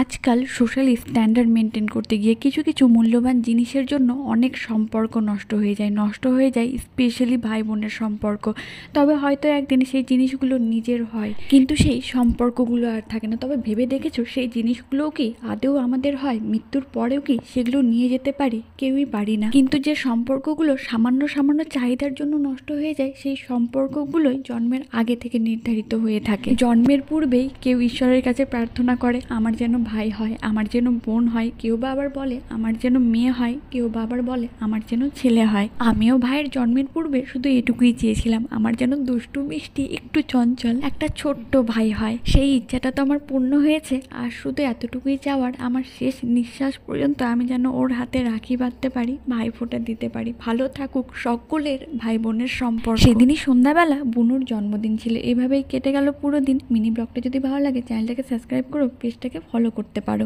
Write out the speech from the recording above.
আজকাল social standard maintain করতে গিয়ে কিছু কিছু মূল্যবান জিনিসের জন্য অনেক সম্পর্ক নষ্ট হয়ে যায় স্পেশালি ভাই বোনের সম্পর্ক। তবে হয়তো একদিন সেই জিনিসগুলো নিজের হয়, কিন্তু সেই সম্পর্কগুলো আর থাকে না। তবে ভেবে দেখেছো সেই জিনিসগুলোও কি আদৌ আমাদের হয়? মৃত্যুর পরেও কি সেগুলো নিয়ে যেতে পারি? কেউই পারি না। কিন্তু যে সম্পর্কগুলো সামান্য সামান্য চাহিদার জন্য নষ্ট হয়ে যায়, সেই সম্পর্কগুলোই জন্মের আগে থেকে নির্ধারিত হয়ে থাকে। জন্মের পূর্বেই কেউ ঈশ্বরের কাছে প্রার্থনা করে আমার যেন ভাই হয়, আমার যেন বোন হয়, কেউ বা আবার বলে আমার যেন মেয়ে হয়, কেউ বা আবার বলে আমার যেন ছেলে হয়। আমিও ভাইয়ের জন্মের পূর্বে শুধু এটুকুই চেয়েছিলাম, আমার যেন দুষ্টু মিষ্টি একটু চঞ্চল একটা ছোট্ট ভাই হয়। সেই ইচ্ছাটা তো আমার পূর্ণ হয়েছে। আর শুধু এতটুকুই চাওয়ার, আমার শেষ নিঃশ্বাস পর্যন্ত আমি যেন ওর হাতে রাখি বাঁধতে পারি, ভাই ফোঁটা দিতে পারি। ভালো থাকুক সকলের ভাই বোনের সম্পর্ক। সেদিনই সন্ধ্যাবেলা বুনুর জন্মদিন ছিল। এভাবেই কেটে গেল পুরো দিন। মিনি ব্লগটা যদি ভালো লাগে চ্যানেলটাকে সাবস্ক্রাইব করো, পেজটাকে ফলো করতে পারো।